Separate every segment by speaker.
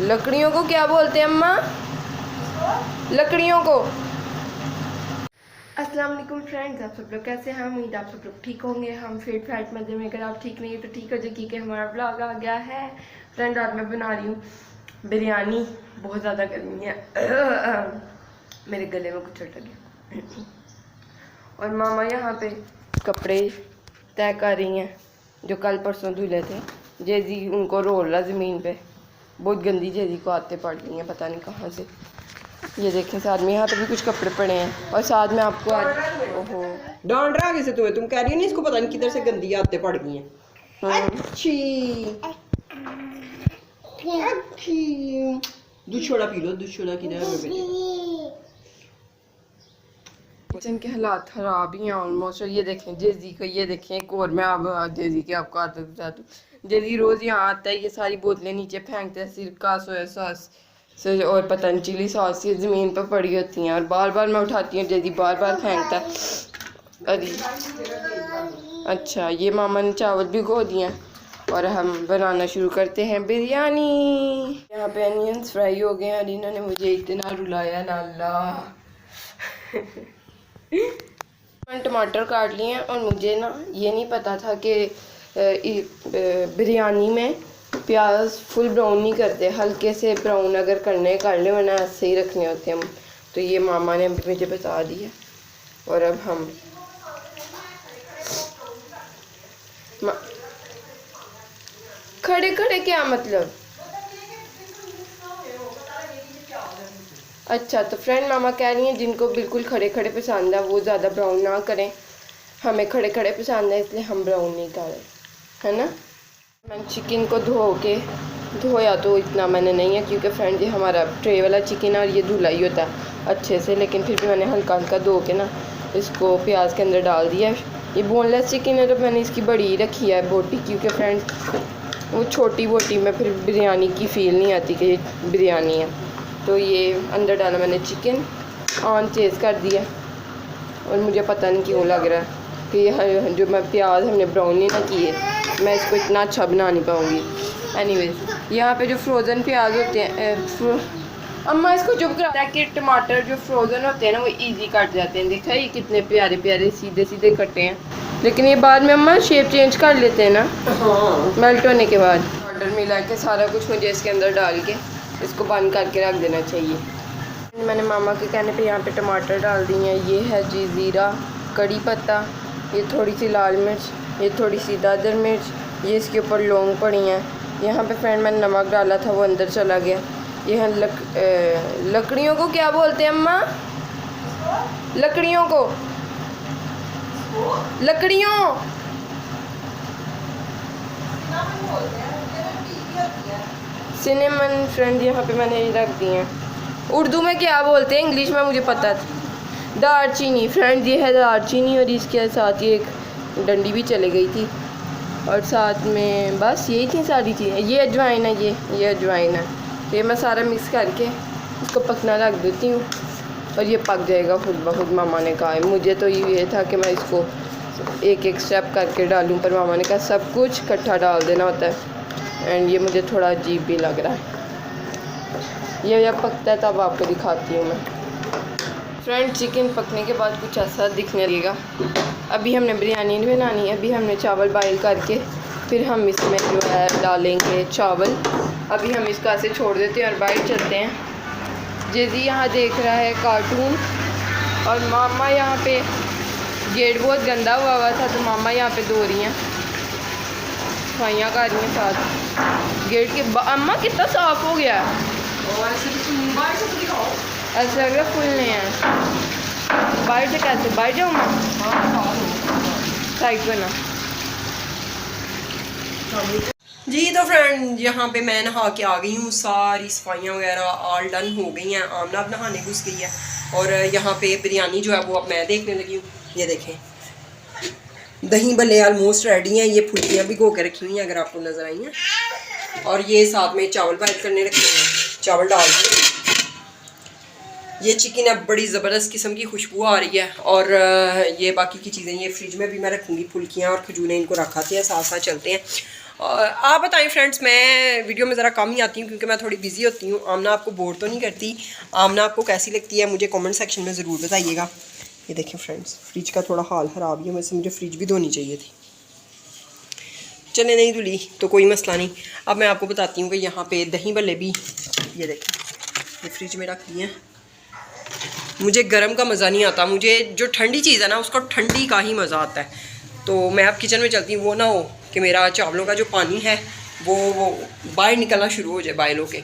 Speaker 1: लकड़ियों को क्या बोलते हैं अम्मा? लकड़ियों को। अस्सलाम वालेकुम फ्रेंड्स, आप सब लोग कैसे हैं? उम्मीद आप सब लोग ठीक होंगे। हम फिट फैट मजे में, अगर आप ठीक नहीं है तो ठीक हो जाए क्योंकि हमारा ब्लॉग आ गया है। फ्रेंड आज मैं बना रही हूँ बिरयानी। बहुत ज़्यादा गर्मी है मेरे गले में कुछ अटक गया। और मामा यहाँ पे कपड़े तय कर रही हैं जो कल परसों धुले थे। जेजी उनको रोल रहा ज़मीन पे। बहुत गंदी जेजी को आते पड़ रही हैं, पता नहीं कहाँ से। ये देखें साथ में यहाँ पे भी कुछ कपड़े पड़े हैं और साथ में आपको ओहो
Speaker 2: डांट रहा किसे तुम्हें? तुम कह रही हो ना इसको पता नहीं किधर से गंदी आदतें पड़ गई हैं। अच्छी अच्छी दूध छोड़ा पी लो, दूध छोड़ा किधर है बेटे?
Speaker 1: किचन के हालात ख़राब ही हैं ऑलमोस्ट। और ये देखें जेजी को, ये देखें एक और मैं अब जेजी की आपको आदत बताती हूँ। जेजी रोज़ यहाँ आता है, ये सारी बोतलें नीचे फेंकते हैं, सिरका सोया सॉस से और पता नहीं चिली सॉस ये ज़मीन पर पड़ी होती हैं और बार बार मैं उठाती हूँ, जेजी बार बार फेंकता है। अरे अच्छा, ये मामा ने चावल भिगो दिए हैं और हम बनाना शुरू करते हैं बिरयानी। यहाँ पे अनियंस फ्राई हो गए हैं और इन्होंने मुझे इतना रुलाया ना अल्लाह। टमाटर काट लिए हैं और मुझे ना ये नहीं पता था कि बिरयानी में प्याज फुल ब्राउन नहीं करते, हल्के से ब्राउन अगर करने कर ले, वरना ऐसे ही रखने होते हैं। तो ये मामा ने मुझे बता दिया। और अब हम खड़े खड़े क्या मतलब? अच्छा, तो फ्रेंड मामा कह रही हैं जिनको बिल्कुल खड़े खड़े पसंद है वो ज़्यादा ब्राउन ना करें। हमें खड़े खड़े पसंद है इसलिए हम ब्राउन नहीं कर रहे, है ना। मैंने चिकन को धोया तो इतना मैंने नहीं है क्योंकि फ्रेंड ये हमारा ट्रे वाला चिकन है और ये धुला ही होता है अच्छे से, लेकिन फिर भी मैंने हल्का हल्का धो के ना इसको प्याज के अंदर डाल दिया। ये बोनलेस चिकन है तो मैंने इसकी बड़ी रखी है बोटी, क्योंकि फ्रेंड वो छोटी बोटी में फिर बिरयानी की फील नहीं आती कि ये बिरयानी है। तो ये अंदर डाला मैंने चिकन, ऑन तेज़ कर दिया। और मुझे पता नहीं क्यों लग रहा है कि ये जो मैं प्याज हमने ब्राउन नहीं ना किए, मैं इसको इतना अच्छा बना नहीं पाऊँगी। एनीवेज यहाँ पे जो फ्रोज़न प्याज होते हैं, अम्मा इसको चुप करा कि टमाटर जो फ्रोज़न होते हैं ना वो इजी कट जाते हैं। देखा ये कितने प्यारे प्यारे सीधे सीधे कटे हैं, लेकिन ये बाद में अम्मा शेप चेंज कर लेते हैं ना।
Speaker 2: हाँ,
Speaker 1: मेल्ट होने के बाद ऑर्डर मिला के सारा कुछ मुझे इसके अंदर डाल के इसको बंद करके रख देना चाहिए। मैंने मामा के कहने पे यहाँ पे टमाटर डाल दिए हैं। ये है जी ज़ीरा, कड़ी पत्ता, ये थोड़ी सी लाल मिर्च, ये थोड़ी सी दादर मिर्च, ये इसके ऊपर लौंग पड़ी हैं। यहाँ पे फ्रेंड मैंने नमक डाला था वो अंदर चला गया। ये है लकड़ियों को क्या बोलते हैं अम्मा? लकड़ियों को, लकड़ियों सिनेमन। फ्रेंड यहाँ पे मैंने ये रख दिए हैं। उर्दू में क्या बोलते हैं, इंग्लिश में मुझे पता था। दालचीनी फ्रेंड, ये है दालचीनी और इसके साथ ये एक डंडी भी चली गई थी और साथ में बस यही थी सारी चीज़ें। ये अजवाइन है, ये अजवाइन है। तो ये मैं सारा मिक्स करके इसको पकना रख देती हूँ और ये पक जाएगा खुद ब खुद। मामा ने कहा है, मुझे तो ये था कि मैं इसको एक एक स्टेप करके डालूं, पर मामा ने कहा सब कुछ इकट्ठा डाल देना होता है। एंड ये मुझे थोड़ा अजीब भी लग रहा है। ये जब पकता है तब आपको दिखाती हूँ मैं। फ्रेंड चिकन पकने के बाद कुछ ऐसा दिखने लगेगा। अभी हमने बिरयानी नहीं बनानी है, अभी हमने चावल बॉयल करके फिर हम इसमें जो है डालेंगे चावल। अभी हम इसको ऐसे छोड़ देते हैं और बाहर चलते हैं। जेजी यहाँ देख रहा है कार्टून और मामा यहाँ पे, गेट बहुत गंदा हुआ था तो मामा यहाँ पे धो रही हैं, सफाइयाँ कर रही हैं साथ गेट के। अम्मा कितना साफ़ हो गया, ऐसा लग रहा फुल नहीं है। बाहर से कैसे बाहर जाऊँ मैं? साइड पर ना
Speaker 2: जी तो फ्रेंड यहाँ पे मैं नहा के आ गई हूँ। सारी सफाइयाँ वगैरह ऑल डन हो गई हैं। आमना अब नहाने घुस गई है और यहाँ पे बिरयानी जो है वो अब मैं देखने लगी हूँ। ये देखें, दही भल्ले ऑलमोस्ट रेडी हैं। ये फुल्कियाँ भी गो के रखी हुई हैं अगर आपको नज़र आई हैं। और ये साथ में चावल बॉयल करने रखे हैं, चावल डाल दिए। ये चिकन है, बड़ी ज़बरदस्त किस्म की खुशबू आ रही है। और ये बाकी की चीज़ें ये फ्रिज में भी मैं रखूँगी, फुल्कियाँ और खजूरें इनको रखा थे, साथ साथ चलते हैं। आप बताएं फ्रेंड्स, मैं वीडियो में ज़रा कम ही आती हूँ क्योंकि मैं थोड़ी बिजी होती हूँ। आमना आपको बोर तो नहीं करती? आमना आपको कैसी लगती है मुझे कमेंट सेक्शन में ज़रूर बताइएगा। ये देखें फ्रेंड्स, फ्रिज का थोड़ा हाल ख़राब है, वैसे मुझे फ्रिज भी धोनी चाहिए थी। चले नहीं धुली तो कोई मसला नहीं। अब मैं आपको बताती हूँ कि यहाँ पे दही भल्ले भी, ये देखें, ये फ्रिज में रख दिए हैं। मुझे गर्म का मज़ा नहीं आता, मुझे जो ठंडी चीज़ है ना उसका ठंडी का ही मज़ा आता है। तो मैं अब किचन में चलती हूँ, वो ना हो कि मेरा चावलों का जो पानी है वो बाहर निकलना शुरू हो जाए बायलों के।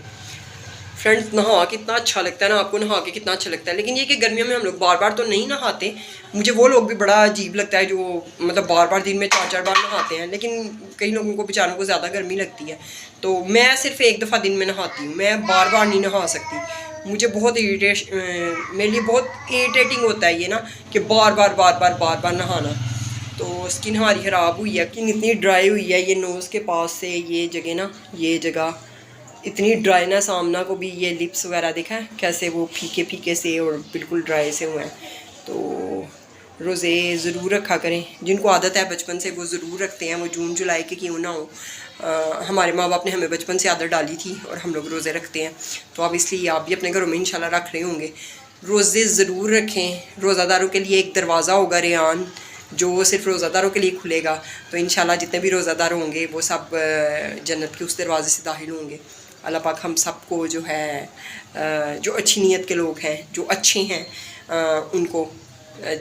Speaker 2: फ्रेंड्स, नहा कितना अच्छा लगता है ना, आपको नहा के कितना अच्छा लगता है। लेकिन ये कि गर्मियों में हम लोग बार बार तो नहीं नहाते। मुझे वो लोग भी बड़ा अजीब लगता है जो मतलब बार बार दिन में 4-4 बार नहाते हैं, लेकिन कई लोगों को बेचारों को ज़्यादा गर्मी लगती है। तो मैं सिर्फ एक दफ़ा दिन में नहाती हूँ, मैं बार बार नहीं नहा सकती। मुझे बहुत मेरे लिए बहुत इरिटेटिंग होता है ये ना कि बार बार नहाना। तो स्किन हमारी ख़राब हुई है, स्किन इतनी ड्राई हुई है, ये नोज़ के पास से ये जगह ना, ये जगह इतनी ड्राइनेस। आमना को भी ये लिप्स वगैरह देखा है कैसे वो फीके फीके से और बिल्कुल ड्राई से हुए हैं। तो रोज़े ज़रूर रखा करें, जिनको आदत है बचपन से वो ज़रूर रखते हैं, वो जून जुलाई के क्यों ना हो। हमारे माँ बाप ने हमें बचपन से आदत डाली थी और हम लोग रोज़े रखते हैं। तो अब इसलिए आप भी अपने घरों में इंशाल्लाह रख रहे होंगे। रोज़े ज़रूर रखें। रोज़ादारों के लिए एक दरवाज़ा होगा रेयान, जो सिर्फ रोज़ादारों के लिए खुलेगा। तो इंशाल्लाह जितने भी रोज़ादार होंगे वो सब जन्नत के उस दरवाज़े से दाखिल होंगे। अल्लाह पाक हम सबको जो है जो अच्छी नीयत के लोग हैं, जो अच्छे हैं, उनको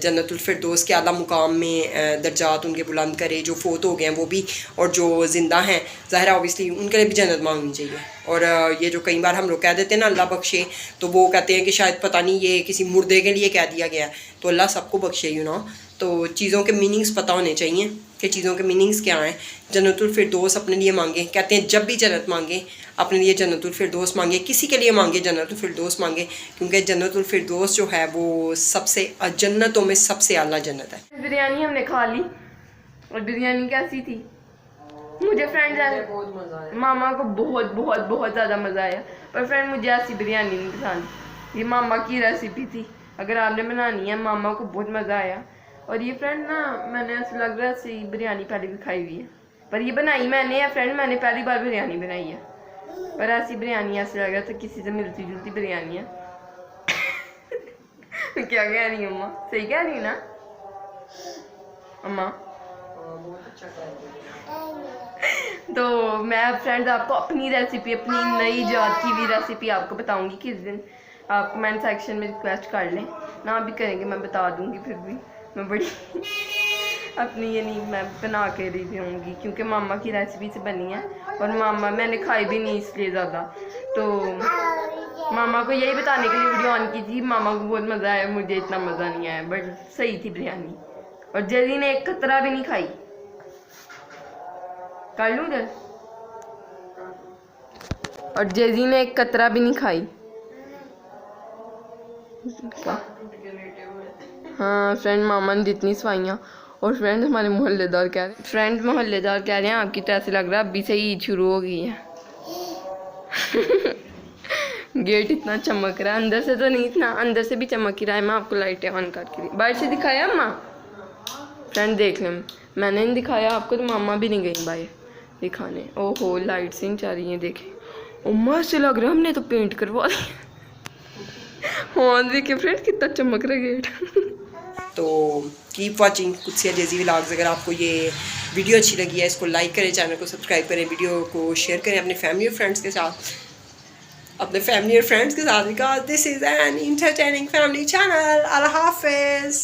Speaker 2: जन्नतुल फिरदौस के आला मुकाम में दर्जात उनके बुलंद करे। जो फ़ौत हो गए हैं वो भी, और जो ज़िंदा हैं ज़ाहिर ऑब्वियसली उनके लिए भी जन्नत मांगनी चाहिए। और ये जो कई बार हम लोग कह देते हैं ना अल्लाह बख्शे, तो वो कहते हैं कि शायद पता नहीं ये किसी मुर्दे के लिए कह दिया गया है। तो अल्लाह सबको बख्शे, यू नो। तो चीज़ों के मीनिंग्स पता होने चाहिए कि चीज़ों के मीनिंग्स क्या हैं। जन्नतुल फिरदौस अपने लिए मांगे, कहते हैं जब भी जन्नत मांगे अपने लिए जन्नतुल फिरदौस मांगे, किसी के लिए मांगे जन्नतुल फिरदौस मांगे, क्योंकि जन्नतुल फिरदौस जो है वो सबसे जन्नतों में सबसे आला जन्नत है।
Speaker 1: बिरयानी हमने खा ली और बिरयानी कैसी थी? मुझे फ्रेंड्स
Speaker 2: बहुत मज़ा आया।
Speaker 1: मामा को बहुत बहुत बहुत ज़्यादा मज़ा आया, पर फ्रेंड मुझे ऐसी बिरयानी नहीं पसंद। ये मामा की रेसिपी थी, अगर आपने बनानी है मामा को बहुत मज़ा आया। और ये फ्रेंड ना, मैंने ऐसा लग रहा है ऐसी बिरयानी पहले भी खाई हुई है, पर ये बनाई मैंने है फ्रेंड, मैंने पहली बार बिरयानी बनाई है। पर ऐसी बिरयानी ऐसा लग रहा था किसी से मिलती जुलती बिरयानी है। क्या कह रही हूँ अम्मा? सही कह रही ना अम्मा? तो मैं फ्रेंड्स आपको अपनी रेसिपी, अपनी नई जात की भी रेसिपी आपको बताऊंगी किस दिन। आप कमेंट सेक्शन में रिक्वेस्ट कर लें, ना भी करेंगे मैं बता दूंगी। फिर भी मैं बड़ी अपनी ये नहीं मैं बना के रिव्यूंगी, क्योंकि मामा की रेसिपी से बनी है और मामा मैंने खाई भी नहीं इसलिए ज़्यादा। तो मामा को यही बताने के लिए वीडियो ऑन की थी। मामा को बहुत मज़ा आया, मुझे इतना मज़ा नहीं आया, बट सही थी बिरयानी। और जैजी ने एक कतरा भी नहीं खाई। कर लूँ इधर? और जैजी ने एक कतरा भी नहीं खाई। हाँ फ्रेंड, मामा ने जितनी सफाइयाँ। और फ्रेंड हमारे मोहल्लेदार कह रहे हैं आपकी तो ऐसे लग रहा है अभी से ईद शुरू हो गई है। गेट इतना चमक रहा है, अंदर से तो नहीं, इतना अंदर से भी चमक ही रहा है। मैं आपको लाइटें ऑन करके बाहर से दिखाया अम्मा? फ्रेंड देख लें, मैंने नहीं दिखाया आपको, तो मामा भी नहीं गई बाहर दिखाने। ओहो लाइट से जा रही है, देखें अम्मा से लग रहा है हमने तो पेंट करवा दिया। हाँ देखिए फ्रेंड कितना चमक रहा है गेट।
Speaker 2: तो कीप वाचिंग कुत्सिया जैजी व्लॉग्स। अगर आपको ये वीडियो अच्छी लगी है इसको लाइक करें, चैनल को सब्सक्राइब करें, वीडियो को शेयर करें अपने फैमिली और फ्रेंड्स के साथ, because this is an entertaining family channel. अल्लाह हाफिज़।